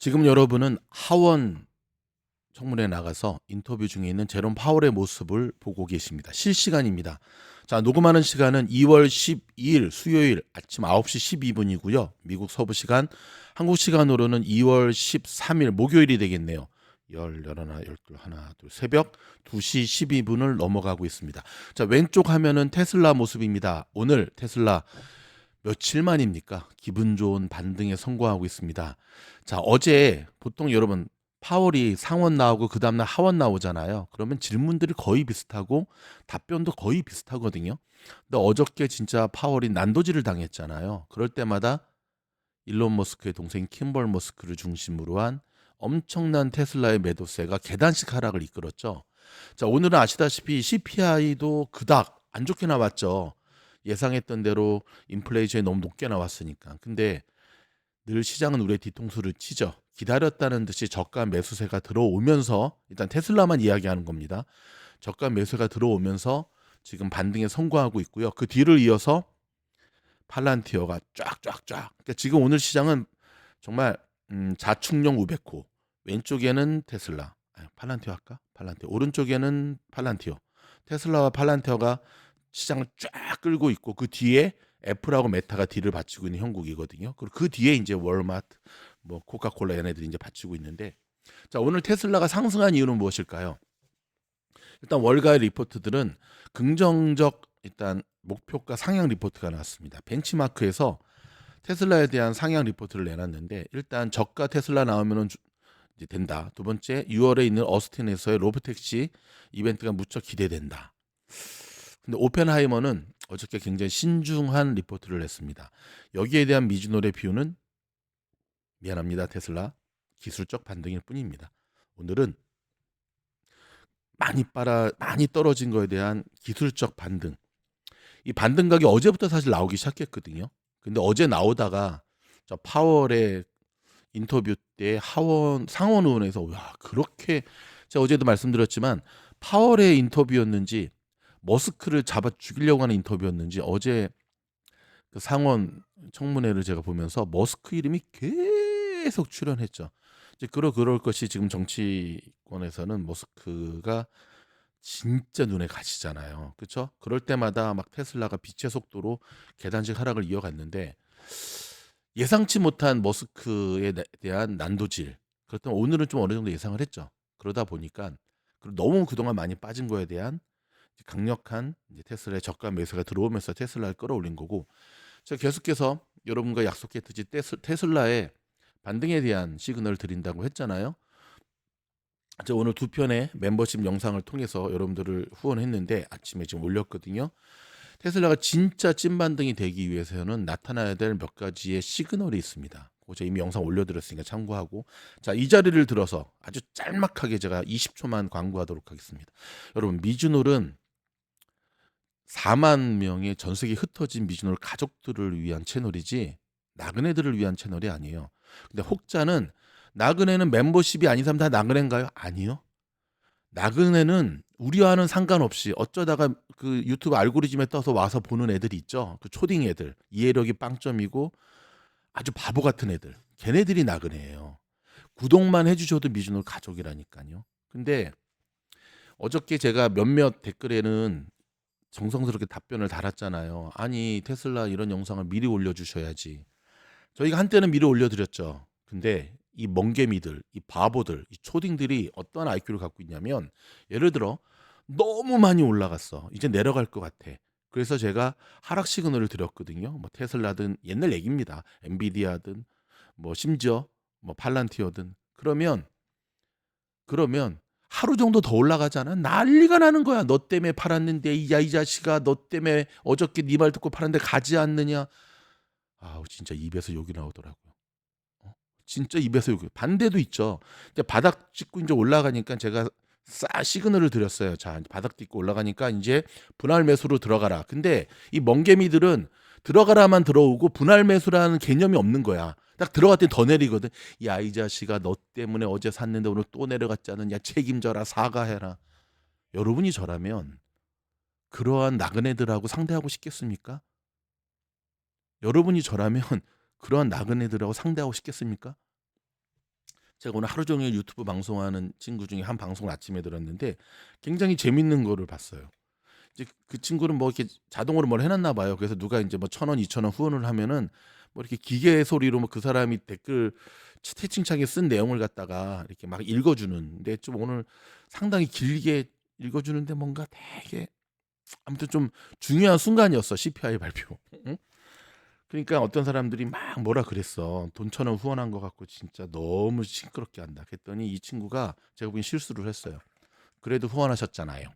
지금 여러분은 하원 청문회에 나가서 인터뷰 중에 있는 제롬 파월의 모습을 보고 계십니다. 실시간입니다. 자, 녹음하는 시간은 2월 12일 수요일 아침 9시 12분이고요. 미국 서부 시간, 한국 시간으로는 2월 13일 목요일이 되겠네요. 11, 12, 새벽 2시 12분을 넘어가고 있습니다. 자, 왼쪽 화면은 테슬라 모습입니다. 오늘 테슬라 며칠 만입니까? 기분 좋은 반등에 성공하고 있습니다. 자, 어제 보통 여러분 파월이 상원 나오고 그 다음날 하원 나오잖아요. 그러면 질문들이 거의 비슷하고 답변도 거의 비슷하거든요. 근데 어저께 진짜 파월이 난도질을 당했잖아요. 그럴 때마다 일론 머스크의 동생 킴벌 머스크를 중심으로 한 엄청난 테슬라의 매도세가 계단식 하락을 이끌었죠. 자, 오늘은 아시다시피 CPI도 그닥 안 좋게 나왔죠. 예상했던 대로 인플레이션이 너무 높게 나왔으니까. 근데 늘 시장은 우리의 뒤통수를 치죠. 기다렸다는 듯이 저가 매수세가 들어오면서 일단 테슬라만 이야기하는 겁니다. 저가 매수가 들어오면서 지금 반등에 성공하고 있고요. 그 뒤를 이어서 팔란티어가 쫙쫙쫙. 그러니까 지금 오늘 시장은 정말 자축령 우베코, 왼쪽에는 테슬라, 팔란티어 할까? 팔란티어. 오른쪽에는 팔란티어. 테슬라와 팔란티어가 시장을 쫙 끌고 있고 그 뒤에 애플하고 메타가 뒤를 받치고 있는 형국이거든요. 그리고 그 뒤에 이제 월마트, 뭐 코카콜라 얘네들이 이제 받치고 있는데, 자, 오늘 테슬라가 상승한 이유는 무엇일까요? 일단 월가의 리포트들은 긍정적 일단 목표가 상향 리포트가 나왔습니다. 벤치마크에서 테슬라에 대한 상향 리포트를 내놨는데, 일단 저가 테슬라 나오면은 이제 된다. 두 번째, 6월에 있는 어스틴에서의 로보택시 이벤트가 무척 기대된다. 근데 오펜하이머는 어저께 굉장히 신중한 리포트를 냈습니다. 여기에 대한 미즈노의 비유는 미안합니다, 테슬라, 기술적 반등일 뿐입니다. 오늘은 많이 떨어진 거에 대한 기술적 반등. 이 반등각이 어제부터 사실 나오기 시작했거든요. 근데 어제 나오다가 저 파월의 인터뷰 때 상원 의원에서 와, 그렇게, 제가 어제도 말씀드렸지만 파월의 인터뷰였는지 머스크를 잡아 죽이려고 하는 인터뷰였는지 어제 그 상원 청문회를 제가 보면서 머스크 이름이 계속 출연했죠. 이제 그럴 것이 지금 정치권에서는 머스크가 진짜 눈에 가시잖아요. 그렇죠? 그럴 때마다 막 테슬라가 빛의 속도로 계단식 하락을 이어갔는데, 예상치 못한 머스크에 대한 난도질. 그렇다면 오늘은 좀 어느 정도 예상을 했죠. 그러다 보니까 너무 그동안 많이 빠진 거에 대한 강력한 이제 테슬라의 저가 매수가 들어오면서 테슬라를 끌어올린 거고, 제가 계속해서 여러분과 약속했듯이 테슬라의 반등에 대한 시그널을 드린다고 했잖아요. 제가 오늘 두 편의 멤버십 영상을 통해서 여러분들을 후원했는데 아침에 지금 올렸거든요. 테슬라가 진짜 찐 반등이 되기 위해서는 나타나야 될 몇 가지의 시그널이 있습니다. 제가 이미 영상 올려드렸으니까 참고하고, 자, 이 자리를 들어서 아주 짤막하게 제가 20초만 광고하도록 하겠습니다. 여러분, 미즈놀은 4만 명의 전 세계 흩어진 미즈놀 가족들을 위한 채널이지 나그네들을 위한 채널이 아니에요. 근데 혹자는 나그네는 멤버십이 아닌 사람 다 나그네인가요? 아니요. 나그네는 우리와는 상관없이 어쩌다가 그 유튜브 알고리즘에 떠서 와서 보는 애들이 있죠. 그 초딩 애들, 이해력이 빵점이고 아주 바보 같은 애들, 걔네들이 나그네예요. 구독만 해주셔도 미즈놀 가족이라니까요. 근데 어저께 제가 몇몇 댓글에는 정성스럽게 답변을 달았잖아요. 아니, 테슬라 이런 영상을 미리 올려주셔야지. 저희가 한때는 미리 올려드렸죠. 근데 이 멍개미들, 이 바보들, 이 초딩들이 어떤 IQ를 갖고 있냐면, 예를 들어 너무 많이 올라갔어. 이제 내려갈 것 같아. 그래서 제가 하락 시그널을 드렸거든요. 뭐 테슬라든 옛날 얘기입니다. 엔비디아든 뭐 심지어 뭐 팔란티어든. 그러면 하루 정도 더 올라가잖아. 난리가 나는 거야. 너 때문에 팔았는데 이 자식아, 너 때문에 어저께 네 말 듣고 팔았는데 가지 않느냐. 아우, 진짜 입에서 욕이 나오더라고요. 진짜 입에서 욕이. 반대도 있죠. 근데 바닥 찍고 이제 올라가니까 제가 시그널을 드렸어요. 자, 바닥 찍고 올라가니까 이제 분할 매수로 들어가라. 근데 이 멍개미들은 들어가라만 들어오고 분할 매수라는 개념이 없는 거야. 딱 들어갔더니 더 내리거든. 야, 이 자식아, 너 때문에 어제 샀는데 오늘 또 내려갔지 않느냐. 책임져라, 사과해라. 여러분이 저라면 그러한 나그네들하고 상대하고 싶겠습니까? 여러분이 저라면 그러한 나그네들하고 상대하고 싶겠습니까? 제가 오늘 하루 종일 유튜브 방송하는 친구 중에 한 방송을 아침에 들었는데 굉장히 재밌는 거를 봤어요. 이제 그 친구는 뭐 이렇게 자동으로 뭘 해놨나 봐요. 그래서 누가 이제 뭐 1,000원, 2,000원 후원을 하면은 뭐 이렇게 기계 소리로 뭐 그 사람이 댓글 채팅창에 쓴 내용을 갖다가 이렇게 막 읽어주는데 좀 오늘 상당히 길게 읽어주는데 뭔가 되게 아무튼 좀 중요한 순간이었어. CPI 발표. 응? 그러니까 어떤 사람들이 막 뭐라 그랬어. 돈 1,000원 후원한 것 같고 진짜 너무 시끄럽게 한다. 그랬더니 이 친구가 제가 보기엔 실수를 했어요. 그래도 후원하셨잖아요.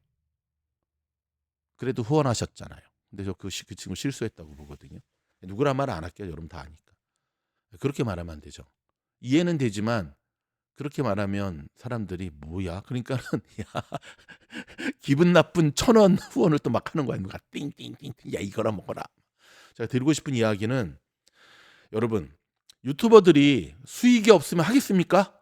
그래도 후원하셨잖아요. 근데 저 그 친구 실수했다고 보거든요. 누구란 말 안 할게요. 여러분 다 아니까. 그렇게 말하면 안 되죠. 이해는 되지만 그렇게 말하면 사람들이 뭐야? 그러니까는 야, 기분 나쁜 1,000원 후원을 또 막 하는 거야. 누가 띵띵띵 야 이거라 먹어라. 제가 드리고 싶은 이야기는 여러분 유튜버들이 수익이 없으면 하겠습니까?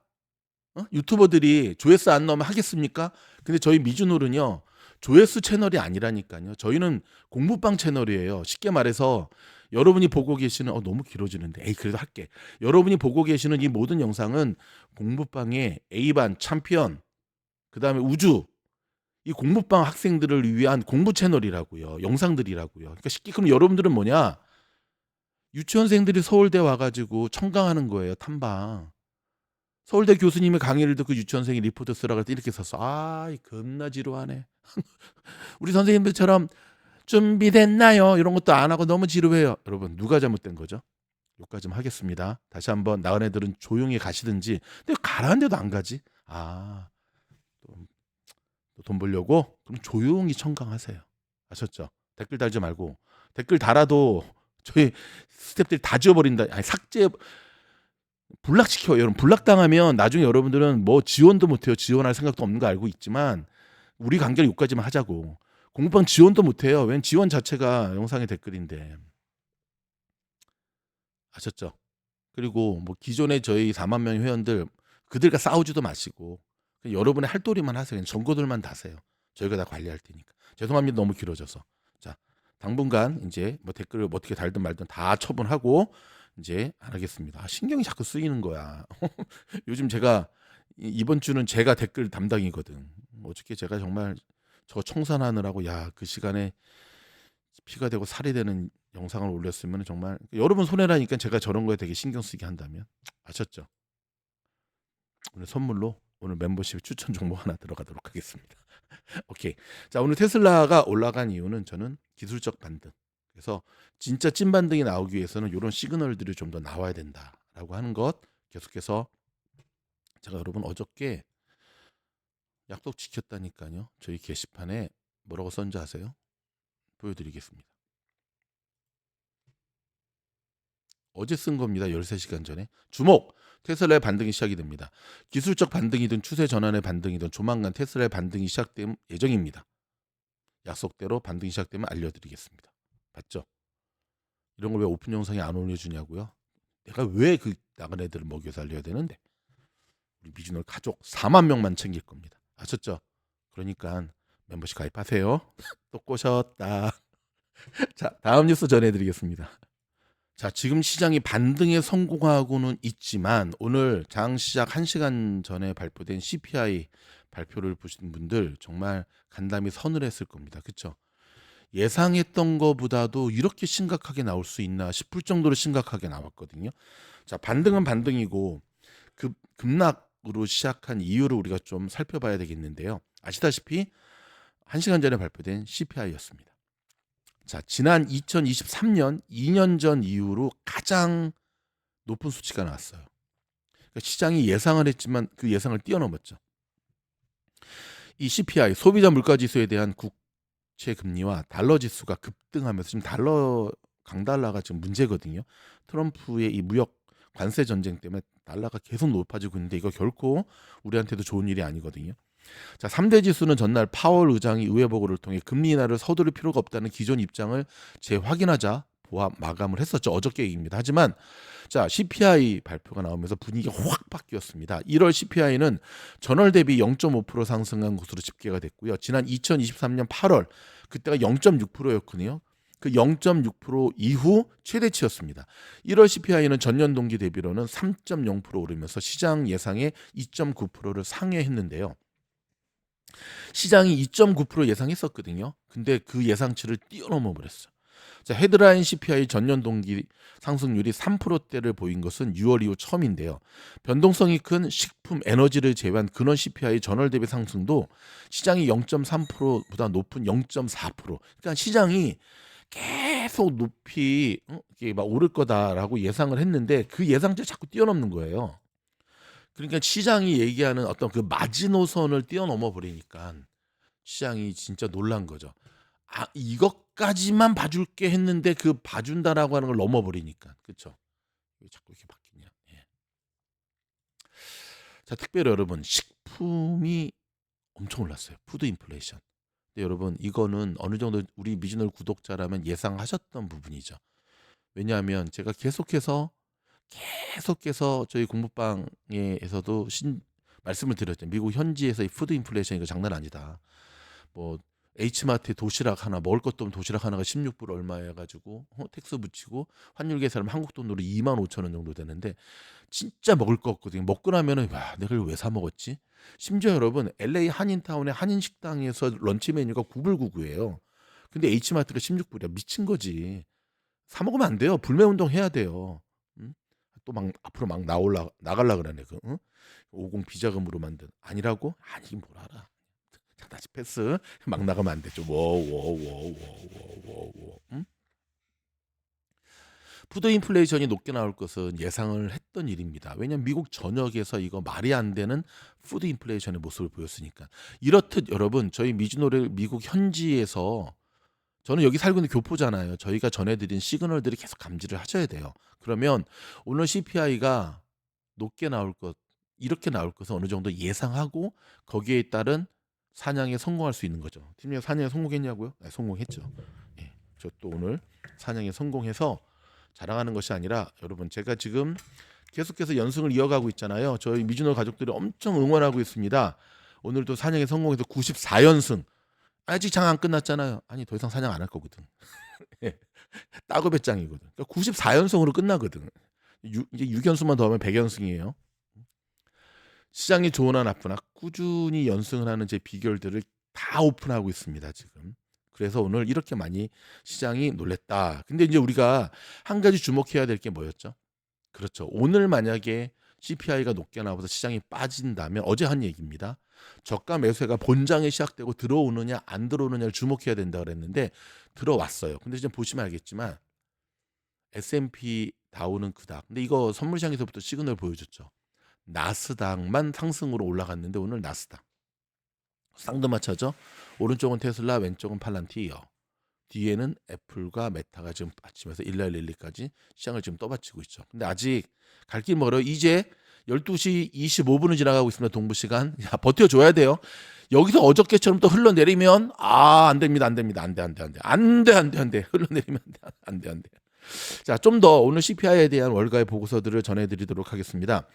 유튜버들이 조회수 안 나오면 하겠습니까? 근데 저희 미주놀은요 조회수 채널이 아니라니까요. 저희는 공부방 채널이에요. 쉽게 말해서 여러분이 보고 계시는 너무 길어지는데 에이 그래도 할게. 여러분이 보고 계시는 이 모든 영상은 공부방의 A반 챔피언 그다음에 우주 이 공부방 학생들을 위한 공부 채널이라고요. 영상들이라고요. 그러니까 쉽게 그럼 여러분들은 뭐냐? 유치원생들이 서울대 와가지고 청강하는 거예요. 탐방. 서울대 교수님의 강의를 듣고 유치원생이 리포트 쓰라 그럴 때 이렇게 썼어. 아이 겁나 지루하네. 우리 선생님들처럼 준비됐나요? 이런 것도 안 하고 너무 지루해요. 여러분 누가 잘못된 거죠? 여기까지 좀 하겠습니다. 다시 한번 나은 애들은 조용히 가시든지. 근데 가라는 데도 안 가지. 또 돈 벌려고? 그럼 조용히 청강하세요. 아셨죠? 댓글 달지 말고. 댓글 달아도 저희 스태프들이 다 지워버린다. 아니 삭제 불락시켜. 여러분 불락당하면 나중에 여러분들은 뭐 지원도 못해요. 지원할 생각도 없는 거 알고 있지만 우리 관계를 여기까지만 하자고. 공부방 지원도 못해요. 웬 지원 자체가 영상의 댓글인데. 아셨죠? 그리고 뭐 기존에 저희 4만 명의 회원들 그들과 싸우지도 마시고 여러분의 할 도리만 하세요. 그냥 정보들만 다세요. 저희가 다 관리할 테니까. 죄송합니다. 너무 길어져서. 자, 당분간 이제 뭐 댓글을 뭐 어떻게 달든 말든 다 처분하고 이제 안 하겠습니다. 신경이 자꾸 쓰이는 거야. 요즘 제가 이번 주는 제가 댓글 담당이거든. 어저께 제가 정말 저 청산하느라고 그 시간에 피가 되고 살이 되는 영상을 올렸으면 정말 여러분 손해라니까 제가 저런 거에 되게 신경 쓰게 한다면 아셨죠? 오늘 선물로 오늘 멤버십 추천 정보 하나 들어가도록 하겠습니다. 오케이. 자, 오늘 테슬라가 올라간 이유는 저는 기술적 반등. 그래서 진짜 찐 반등이 나오기 위해서는 이런 시그널들이 좀 더 나와야 된다라고 하는 것 계속해서 제가 여러분 어저께 약속 지켰다니까요. 저희 게시판에 뭐라고 썼는지 아세요? 보여드리겠습니다. 어제 쓴 겁니다. 13시간 전에. 주목! 테슬라의 반등이 시작이 됩니다. 기술적 반등이든 추세 전환의 반등이든 조만간 테슬라의 반등이 시작될 예정입니다. 약속대로 반등이 시작되면 알려드리겠습니다. 봤죠? 이런 걸 왜 오픈 영상에 안 올려주냐고요? 내가 왜 그 나간 애들을 먹여서 알려야 되는데 우리 미주널 가족 4만 명만 챙길 겁니다. 아셨죠? 그러니까 멤버십 가입하세요. 또 꼬셨다. 자, 다음 뉴스 전해드리겠습니다. 자, 지금 시장이 반등에 성공하고는 있지만 오늘 장 시작 1시간 전에 발표된 CPI 발표를 보신 분들 정말 간담이 서늘했을 겁니다. 그렇죠? 예상했던 것보다도 이렇게 심각하게 나올 수 있나 싶을 정도로 심각하게 나왔거든요. 자, 반등은 반등이고 급락으로 시작한 이유를 우리가 좀 살펴봐야 되겠는데요. 아시다시피 1시간 전에 발표된 CPI였습니다. 자, 지난 2023년 2년 전 이후로 가장 높은 수치가 나왔어요. 그러니까 시장이 예상을 했지만 그 예상을 뛰어넘었죠. 이 CPI 소비자 물가지수에 대한 국채 금리와 달러 지수가 급등하면서 지금 강달러가 지금 문제거든요. 트럼프의 이 무역 관세 전쟁 때문에 달러가 계속 높아지고 있는데 이거 결코 우리한테도 좋은 일이 아니거든요. 자, 3대 지수는 전날 파월 의장이 의회 보고를 통해 금리 인하를 서두를 필요가 없다는 기존 입장을 재확인하자 보합 마감을 했었죠. 어저께 얘기입니다. 하지만 자, CPI 발표가 나오면서 분위기가 확 바뀌었습니다. 1월 CPI는 전월 대비 0.5% 상승한 것으로 집계가 됐고요. 지난 2023년 8월 그때가 0.6%였거든요. 그 0.6% 이후 최대치였습니다. 1월 CPI는 전년 동기 대비로는 3.0% 오르면서 시장 예상의 2.9%를 상회했는데요. 시장이 2.9% 예상했었거든요. 근데 그 예상치를 뛰어넘어 버렸어요. 자, 헤드라인 CPI 전년 동기 상승률이 3%대를 보인 것은 6월 이후 처음인데요. 변동성이 큰 식품, 에너지를 제외한 근원 CPI 전월 대비 상승도 시장이 0.3%보다 높은 0.4%. 그러니까 시장이 계속 높이 이게 막 오를 거다라고 예상을 했는데 그 예상치를 자꾸 뛰어넘는 거예요. 그러니까 시장이 얘기하는 어떤 그 마지노선을 뛰어넘어 버리니까 시장이 진짜 놀란 거죠. 아, 이것까지만 봐줄게 했는데 그 봐준다라고 하는 걸 넘어버리니까. 그쵸? 왜 자꾸 이렇게 바뀌냐. 예. 자, 특별히 여러분, 식품이 엄청 올랐어요. 푸드 인플레이션. 근데 여러분, 이거는 어느 정도 우리 미즈널 구독자라면 예상하셨던 부분이죠. 왜냐하면 제가 계속해서 저희 공부방에서도 말씀을 드렸죠. 미국 현지에서 이 푸드 인플레이션 이거 장난 아니다. 뭐 H마트에 도시락 하나 먹을 것도 없는 도시락 하나가 16불 얼마 해가지고 텍스 붙이고 환율 계산하면 한국 돈으로 25,000원 정도 되는데 진짜 먹을 거 없거든요. 먹고 나면은 와 내가 이걸 왜 사 먹었지? 심지어 여러분 LA 한인타운의 한인 식당에서 런치 메뉴가 9불 99예요. 근데 H마트가 16불이야. 미친 거지. 사 먹으면 안 돼요. 불매 운동 해야 돼요. 응? 또 막 앞으로 막 나갈라 그러네. 그 50 비자금으로 만든 아니라고? 아니 뭘 알아. 자, 다시 패스. 막 나가면 안 되죠. 워워워워워워워. 푸드 인플레이션이 높게 나올 것은 예상을 했던 일입니다. 왜냐하면 미국 전역에서 이거 말이 안 되는 푸드 인플레이션의 모습을 보였으니까. 이렇듯 여러분 저희 미즈노를 미국 현지에서 저는 여기 살고 있는 교포잖아요. 저희가 전해드린 시그널들이 계속 감지를 하셔야 돼요. 그러면 오늘 CPI가 높게 나올 것, 이렇게 나올 것은 어느 정도 예상하고 거기에 따른 사냥에 성공할 수 있는 거죠. 팀장 사냥에 성공했냐고요? 네, 성공했죠. 예, 저 또 오늘 사냥에 성공해서 자랑하는 것이 아니라 여러분 제가 지금 계속해서 연승을 이어가고 있잖아요. 저희 미즈노 가족들이 엄청 응원하고 있습니다. 오늘도 사냥에 성공해서 94연승. 아직 장 안 끝났잖아요. 아니 더 이상 사냥 안 할 거거든. 예, 따고 배짱이거든. 그러니까 94연승으로 끝나거든. 이제 6연승만 더 하면 100연승이에요. 시장이 좋으나 나쁘나 꾸준히 연승을 하는 제 비결들을 다 오픈하고 있습니다, 지금. 그래서 오늘 이렇게 많이 시장이 놀랬다. 근데 이제 우리가 한 가지 주목해야 될 게 뭐였죠? 그렇죠. 오늘 만약에 CPI가 높게 나와서 시장이 빠진다면 어제 한 얘기입니다. 저가 매수가 본장에 시작되고 들어오느냐 안 들어오느냐를 주목해야 된다 그랬는데 들어왔어요. 근데 지금 보시면 알겠지만 S&P 다우는 그닥. 근데 이거 선물시장에서부터 시그널 보여줬죠. 나스닥만 상승으로 올라갔는데 오늘 나스닥 쌍두마차죠. 오른쪽은 테슬라, 왼쪽은 팔란티어. 뒤에는 애플과 메타가 지금 받치면서 일라일 릴리까지 시장을 지금 떠받치고 있죠. 근데 아직 갈 길 멀어요. 이제 12시 25분을 지나가고 있습니다. 동부 시간. 야, 버텨줘야 돼요. 여기서 어저께처럼 또 흘러내리면 안 됩니다. 안 됩니다. 안 돼. 흘러내리면 안 돼. 자, 좀 더 오늘 CPI에 대한 월가의 보고서들을 전해드리도록 하겠습니다.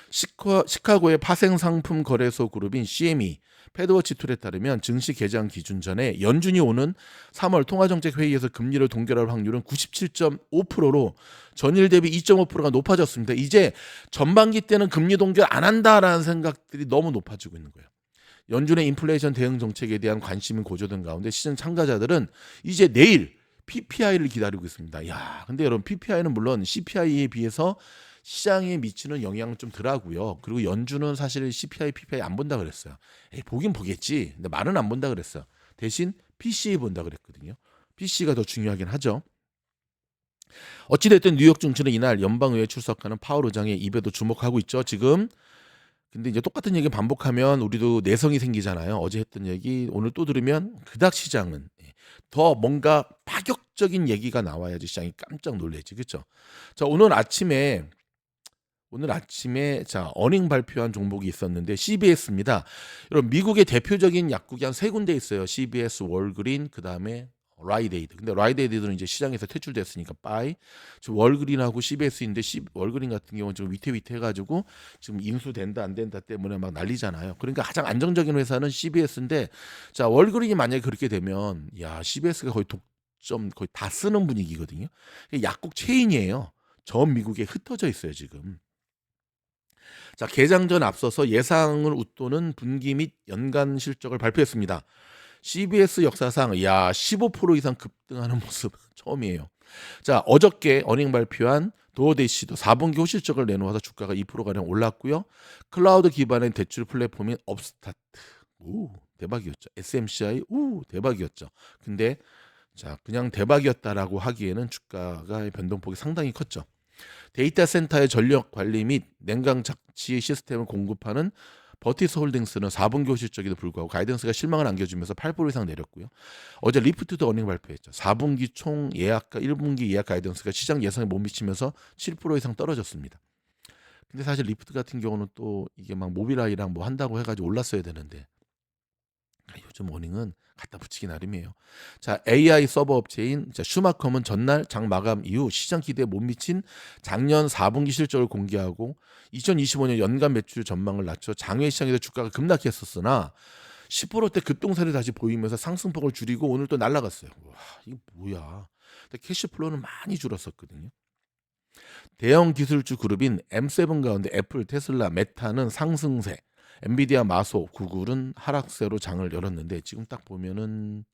시카고의 파생상품 거래소 그룹인 CME 패드워치 툴에 따르면 증시 개장 기준 전에 연준이 오는 3월 통화정책회의에서 금리를 동결할 확률은 97.5%로 전일 대비 2.5%가 높아졌습니다. 이제 전반기 때는 금리 동결 안 한다라는 생각들이 너무 높아지고 있는 거예요. 연준의 인플레이션 대응 정책에 대한 관심이 고조된 가운데 시장 참가자들은 이제 내일 PPI를 기다리고 있습니다. 야, 근데 여러분 PPI는 물론 CPI에 비해서 시장에 미치는 영향은 좀 덜하고요. 그리고 연준은 사실 CPI, PPI 안 본다 그랬어요. 보긴 보겠지. 근데 말은 안 본다 그랬어요. 대신 PCE 본다 그랬거든요. PC가 더 중요하긴 하죠. 어찌됐든 뉴욕 증시는 이날 연방의회에 출석하는 파월 의장의 입에도 주목하고 있죠. 지금. 근데 이제 똑같은 얘기 반복하면 우리도 내성이 생기잖아요. 어제 했던 얘기 오늘 또 들으면 그닥 시장은 더 뭔가 파격적인 얘기가 나와야지 시장이 깜짝 놀래지. 그렇죠? 자, 오늘 아침에 자 어닝 발표한 종목이 있었는데 CBS입니다. 여러분 미국의 대표적인 약국이 한 세 군데 있어요. CBS, 월그린, 그 다음에 라이데이드. 근데 라이데이드는 이제 시장에서 퇴출됐으니까 빠이. 지금 월그린하고 CBS인데 월그린 같은 경우는 좀 위태위태해가지고 지금 인수된다 안 된다 때문에 막 난리잖아요. 그러니까 가장 안정적인 회사는 CBS인데 자 월그린이 만약에 그렇게 되면 야 CBS가 거의 점 거의 다 쓰는 분위기거든요. 약국 체인이에요. 전 미국에 흩어져 있어요 지금. 자, 개장전 앞서서 예상을 웃도는 분기 및 연간 실적을 발표했습니다. CBS 역사상 15% 이상 급등하는 모습 처음이에요. 자, 어저께 어닝 발표한 도어대시도 4분기 호실적을 내놓아서 주가가 2%가량 올랐고요. 클라우드 기반의 대출 플랫폼인 업스타트, 대박이었죠. SMCI, 대박이었죠. 근데 자, 그냥 대박이었다라고 하기에는 주가가 변동폭이 상당히 컸죠. 데이터 센터의 전력 관리 및 냉각 장치 시스템을 공급하는 버티스 홀딩스는 4분기 실적에도 불구하고 가이던스가 실망을 안겨주면서 8% 이상 내렸고요. 어제 리프트도 어닝 발표했죠. 4분기 총 예약과 1분기 예약 가이던스가 시장 예상에 못 미치면서 7% 이상 떨어졌습니다. 근데 사실 리프트 같은 경우는 또 이게 막 모빌아이랑 뭐 한다고 해가지고 올랐어야 되는데 요즘 어닝은 갖다 붙이기 나름이에요. 자, AI 서버 업체인 슈마컴은 전날 장 마감 이후 시장 기대에 못 미친 작년 4분기 실적을 공개하고 2025년 연간 매출 전망을 낮춰 장외 시장에서 주가가 급락했었으나 10%대 급등세를 다시 보이면서 상승폭을 줄이고 오늘 또 날아갔어요. 와, 이거 뭐야? 근데 캐시플로우는 많이 줄었었거든요. 대형 기술주 그룹인 M7 가운데 애플, 테슬라, 메타는 상승세, 엔비디아, 마소, 구글은 하락세로 장을 열었는데 지금 딱 보면은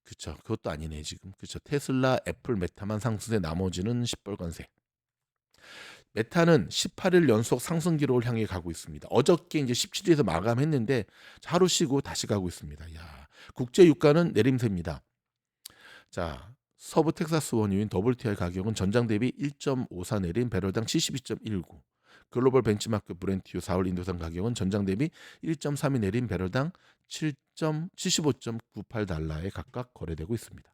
그쵸, 그것도 아니네 지금. 그쵸, 테슬라, 애플, 메타만 상승세, 나머지는 시뻘건세. 메타는 18일 연속 상승 기록을 향해 가고 있습니다. 어저께 이제 17일에서 마감했는데 하루 쉬고 다시 가고 있습니다. 야, 국제 유가는 내림세입니다. 자, 서부 텍사스 원유인 WTI 가격은 전장 대비 1.54 내린 배럴당 72.19. 글로벌 벤치마크 브렌트유 4월 인도산 가격은 전장 대비 1.32 내린 배럴당 75.98달러에 각각 거래되고 있습니다.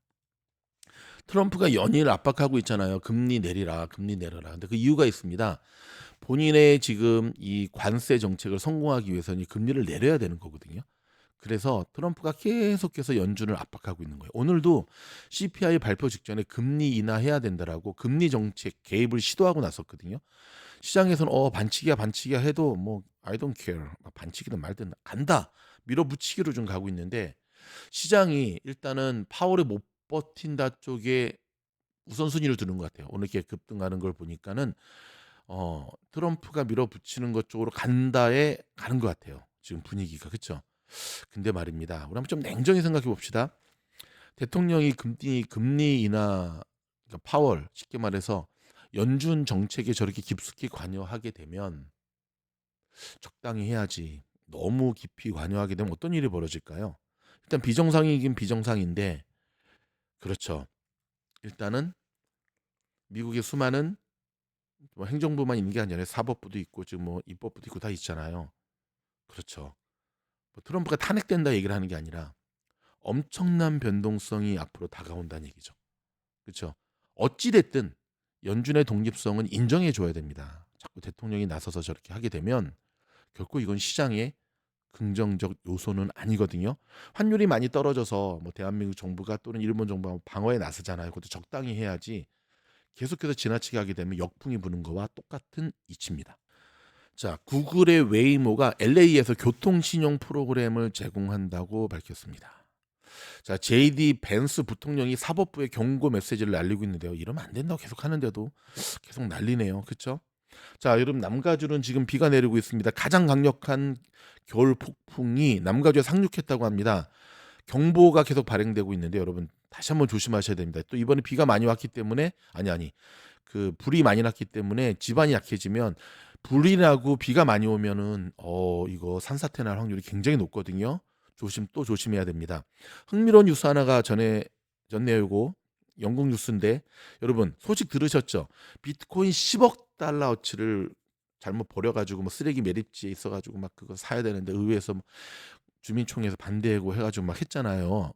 트럼프가 연일 압박하고 있잖아요. 금리 내리라, 금리 내려라. 근데 그 이유가 있습니다. 본인의 지금 이 관세 정책을 성공하기 위해서는 금리를 내려야 되는 거거든요. 그래서 트럼프가 계속해서 연준을 압박하고 있는 거예요. 오늘도 CPI 발표 직전에 금리 인하해야 된다라고 금리 정책 개입을 시도하고 나섰거든요. 시장에서는 반칙이야 해도 뭐 I don't care, 반칙이든 말든 간다, 밀어붙이기로 좀 가고 있는데 시장이 일단은 파월이 못 버틴다 쪽에 우선순위를 두는 것 같아요. 오늘 이렇게 급등하는 걸 보니까는 트럼프가 밀어붙이는 것 쪽으로 간다에 가는 것 같아요. 지금 분위기가. 그렇죠? 근데 말입니다. 우리 한번 좀 냉정히 생각해 봅시다. 대통령이 금리 인하, 그러니까 파월, 쉽게 말해서 연준 정책에 저렇게 깊숙이 관여하게 되면 적당히 해야지. 너무 깊이 관여하게 되면 어떤 일이 벌어질까요? 일단 비정상이긴 비정상인데, 그렇죠. 일단은 미국의 수많은 뭐 행정부만 있는 게 아니라 사법부도 있고 지금 뭐 입법부도 있고 다 있잖아요. 그렇죠. 뭐 트럼프가 탄핵된다 얘기를 하는 게 아니라 엄청난 변동성이 앞으로 다가온다는 얘기죠. 그렇죠. 어찌 됐든 연준의 독립성은 인정해 줘야 됩니다. 자꾸 대통령이 나서서 저렇게 하게 되면 결코 이건 시장의 긍정적 요소는 아니거든요. 환율이 많이 떨어져서 뭐 대한민국 정부가 또는 일본 정부가 방어에 나서잖아요. 그것도 적당히 해야지 계속해서 지나치게 하게 되면 역풍이 부는 거와 똑같은 이치입니다. 자, 구글의 웨이모가 LA에서 교통신용 프로그램을 제공한다고 밝혔습니다. 자, JD 벤스 부통령이 사법부에 경고 메시지를 날리고 있는데요. 이러면 안 된다고 계속 하는데도 계속 난리네요. 그렇죠? 자, 여러분, 남가주는 지금 비가 내리고 있습니다. 가장 강력한 겨울 폭풍이 남가주에 상륙했다고 합니다. 경보가 계속 발행되고 있는데 여러분 다시 한번 조심하셔야 됩니다. 또 이번에 비가 많이 왔기 때문에 그 불이 많이 났기 때문에 집안이 약해지면 불이 나고 비가 많이 오면은 이거 산사태 날 확률이 굉장히 높거든요. 조심해야 됩니다. 흥미로운 뉴스 하나가 전해요. 이거 영국 뉴스인데 여러분 소식 들으셨죠? 비트코인 10억 달러어치를 잘못 버려가지고 뭐 쓰레기 매립지에 있어가지고 막 그거 사야 되는데 의회에서 주민총회에서 반대하고 해가지고 막 했잖아요.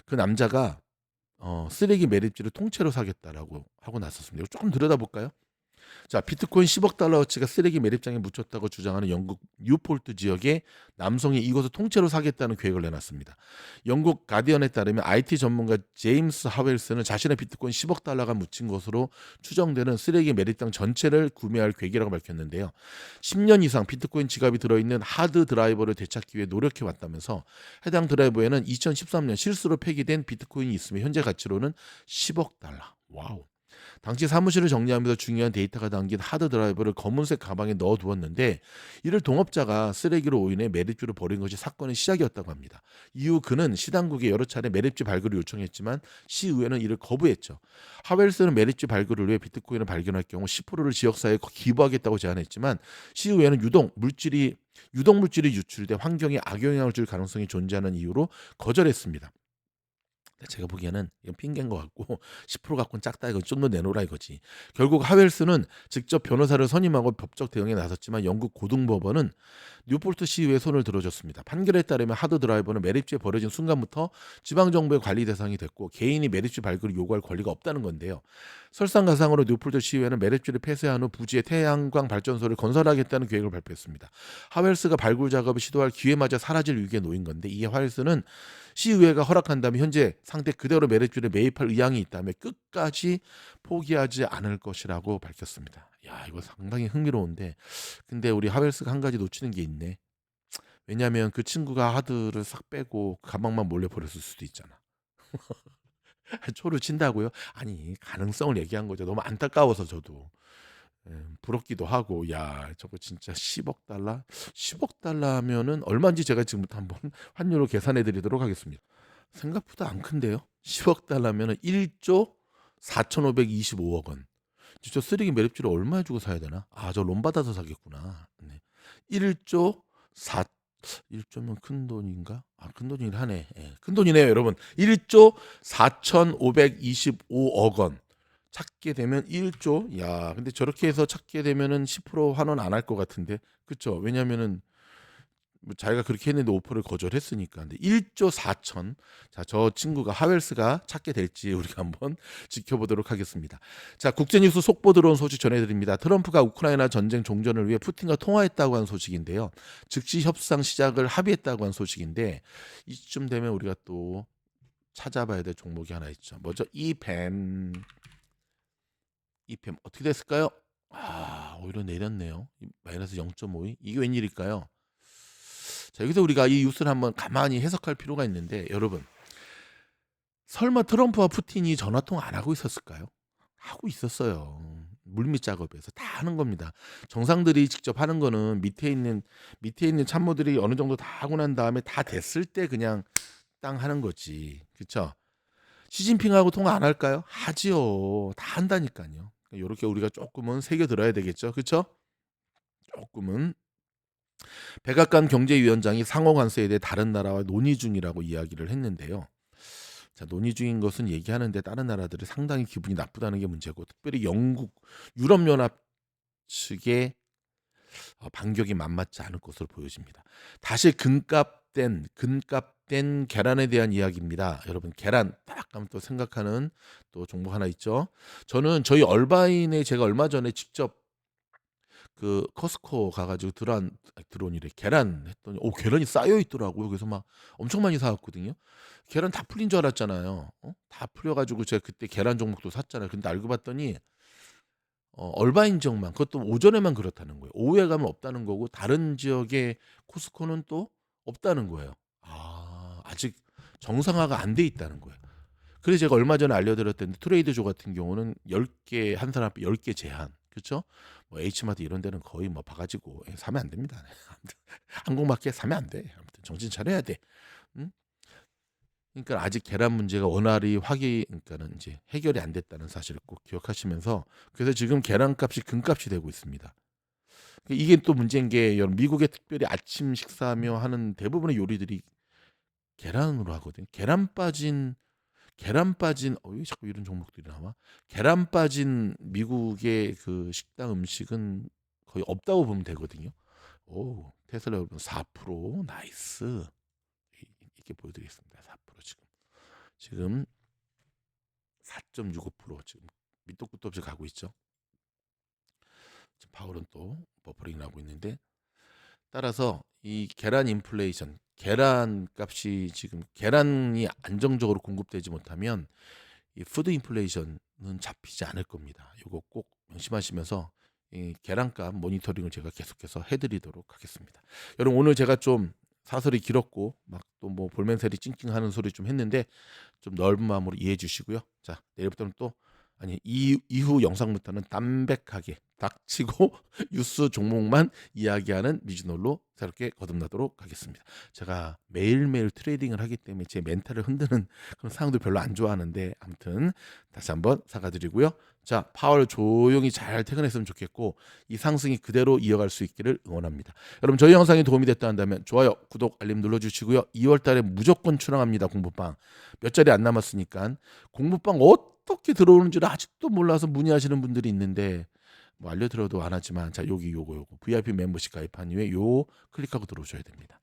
그 남자가 쓰레기 매립지를 통째로 사겠다라고 하고 나섰습니다. 이거 조금 들여다볼까요? 자, 비트코인 10억 달러어치가 쓰레기 매립장에 묻혔다고 주장하는 영국 뉴폴트 지역의 남성이 이곳을 통째로 사겠다는 계획을 내놨습니다. 영국 가디언에 따르면 IT 전문가 제임스 하웰스는 자신의 비트코인 10억 달러가 묻힌 것으로 추정되는 쓰레기 매립장 전체를 구매할 계획이라고 밝혔는데요. 10년 이상 비트코인 지갑이 들어있는 하드 드라이버를 되찾기 위해 노력해 왔다면서 해당 드라이버에는 2013년 실수로 폐기된 비트코인이 있으며 현재 가치로는 10억 달러. 와우. 당시 사무실을 정리하면서 중요한 데이터가 담긴 하드 드라이브를 검은색 가방에 넣어두었는데 이를 동업자가 쓰레기로 오인해 매립지로 버린 것이 사건의 시작이었다고 합니다. 이후 그는 시당국에 여러 차례 매립지 발굴을 요청했지만 시의회는 이를 거부했죠. 하웰스는 매립지 발굴을 위해 비트코인을 발견할 경우 10%를 지역사회에 기부하겠다고 제안했지만 시의회는 유독 물질이 유출돼 환경에 악영향을 줄 가능성이 존재하는 이유로 거절했습니다. 제가 보기에는 이건 핑계인 것 같고 10% 갖고는 작다 이거 좀 더 내놓으라 이거지. 결국 하웰스는 직접 변호사를 선임하고 법적 대응에 나섰지만 영국 고등법원은 뉴폴트 시의회에 손을 들어줬습니다. 판결에 따르면 하드 드라이버는 매립지에 버려진 순간부터 지방정부의 관리 대상이 됐고 개인이 매립지 발굴을 요구할 권리가 없다는 건데요. 설상가상으로 뉴폴트 시의회는 매립지를 폐쇄한 후 부지에 태양광 발전소를 건설하겠다는 계획을 발표했습니다. 하웰스가 발굴 작업을 시도할 기회마저 사라질 위기에 놓인 건데 이에 하웰스는 시의회가 허락한다면 현재 상태 그대로 매립지를 매입할 의향이 있다며 끝까지 포기하지 않을 것이라고 밝혔습니다. 야, 이거 상당히 흥미로운데 근데 우리 하웰스가 한 가지 놓치는 게 있네. 왜냐하면 그 친구가 하드를 싹 빼고 가방만 몰래 버렸을 수도 있잖아. 초를 친다고요? 아니 가능성을 얘기한 거죠. 너무 안타까워서 저도 부럽기도 하고 야 저거 진짜 10억 달러? 10억 달러면은 얼마인지 제가 지금부터 한번 환율로 계산해 드리도록 하겠습니다. 생각보다 안 큰데요. 10억 달러면은 1조 4,525억 원. 저 쓰레기 매립지를 얼마에 주고 사야 되나? 아, 저 론 받아서 사겠구나. 네. 1조 4 1조면 큰 돈인가? 아, 큰 돈이긴 하네. 예, 큰 돈이네요, 여러분. 1조 4,525억 원. 찾게 되면 1조. 야, 근데 저렇게 해서 찾게 되면은 10% 환원 안 할 것 같은데. 그렇죠? 왜냐면은 뭐 자기가 그렇게 했는데 오퍼를 거절했으니까. 근데 1조 4천. 자, 저 친구가 하웰스가 찾게 될지 우리가 한번 지켜보도록 하겠습니다. 자, 국제뉴스 속보 들어온 소식 전해드립니다. 트럼프가 우크라이나 전쟁 종전을 위해 푸틴과 통화했다고 한 소식인데요. 즉시 협상 시작을 합의했다고 한 소식인데 이쯤 되면 우리가 또 찾아봐야 될 종목이 하나 있죠. 뭐죠? 이팸 어떻게 됐을까요? 아, 오히려 내렸네요. 마이너스 0.52. 이게 웬일일까요? 자, 여기서 우리가 이 뉴스를 한번 가만히 해석할 필요가 있는데 여러분 설마 트럼프와 푸틴이 전화통화 안 하고 있었을까요? 하고 있었어요. 물밑 작업에서 다 하는 겁니다. 정상들이 직접 하는 거는 밑에 있는 참모들이 어느 정도 다 하고 난 다음에 다 됐을 때 그냥 땅 하는 거지. 그렇죠? 시진핑하고 통화 안 할까요? 하지요. 다 한다니까요. 이렇게 우리가 조금은 새겨 들어야 되겠죠. 그렇죠? 조금은 백악관 경제위원장이 상호 관세에 대해 다른 나라와 논의 중이라고 이야기를 했는데요. 자, 논의 중인 것은 얘기하는데 다른 나라들이 상당히 기분이 나쁘다는 게 문제고 특별히 영국, 유럽연합 측의 반격이 만만치 않을 것으로 보여집니다. 다시 근값된 계란에 대한 이야기입니다. 여러분 계란 딱 하면 또 생각하는 또 종목 하나 있죠. 저는 저희 얼바인에 제가 얼마 전에 직접 그 커스코 가가지고 드론이래 계란 했더니 오 계란이 쌓여 있더라고요. 그래서 막 엄청 많이 사왔거든요. 계란 다 풀린 줄 알았잖아요. 다 풀려가지고 제가 그때 계란 종목도 샀잖아요. 근데 알고 봤더니 얼바인 지역만 그것도 오전에만 그렇다는 거예요. 오후에 가면 없다는 거고 다른 지역의 코스코는 또 없다는 거예요. 아, 아직 정상화가 안 돼 있다는 거예요. 그래서 제가 얼마 전에 알려드렸던 트레이드조 같은 경우는 10개 한 사람 앞에 10개 제한. 그렇죠? 뭐 H마트 이런 데는 거의 뭐 봐가지고 사면 안 됩니다. 한국마켓 사면 안 돼. 아무튼 정신 차려야 돼. 응? 그러니까 아직 계란 문제가 원활히 그러니까는 이제 해결이 안 됐다는 사실을 꼭 기억하시면서 그래서 지금 계란값이 금값이 되고 있습니다. 이게 또 문제인 게 여러분 미국에 특별히 아침 식사하며 하는 대부분의 요리들이 계란으로 하거든요. 계란 빠진 왜 자꾸 이런 종목들이 나와? 계란 빠진 미국의 그 식당 음식은 거의 없다고 보면 되거든요. 오, 테슬라 여러분 4% 나이스. 이렇게 보여드리겠습니다. 4% 지금 4.65% 지금 밑도 끝도 없이 가고 있죠. 지금 파월은 또 버퍼링 나고 있는데, 따라서 이 계란 인플레이션, 계란 값이 지금 계란이 안정적으로 공급되지 못하면 이 푸드 인플레이션은 잡히지 않을 겁니다. 이거 꼭 명심하시면서 이 계란값 모니터링을 제가 계속해서 해드리도록 하겠습니다. 여러분, 오늘 제가 좀 사설이 길었고 막 또 뭐 볼멘새리 찡찡하는 소리 좀 했는데 좀 넓은 마음으로 이해해 주시고요. 자, 내일부터는 또, 아니, 이후 영상부터는 담백하게 닥치고 뉴스 종목만 이야기하는 미즈놀로 새롭게 거듭나도록 하겠습니다. 제가 매일매일 트레이딩을 하기 때문에 제 멘탈을 흔드는 그런 상황도 별로 안 좋아하는데, 아무튼 다시 한번 사과드리고요. 자, 파월 조용히 잘 퇴근했으면 좋겠고 이 상승이 그대로 이어갈 수 있기를 응원합니다. 여러분, 저희 영상이 도움이 됐다 한다면 좋아요, 구독, 알림 눌러주시고요. 2월 달에 무조건 출항합니다. 공부방 몇 자리 안 남았으니까. 공부방 어떻게 들어오는지를 아직도 몰라서 문의하시는 분들이 있는데 뭐 알려드려도 안 하지만, 자, 요거 VIP 멤버십 가입한 이후에 요 클릭하고 들어오셔야 됩니다.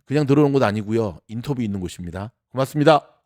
그냥 들어오는 곳 아니고요, 인터뷰 있는 곳입니다. 고맙습니다.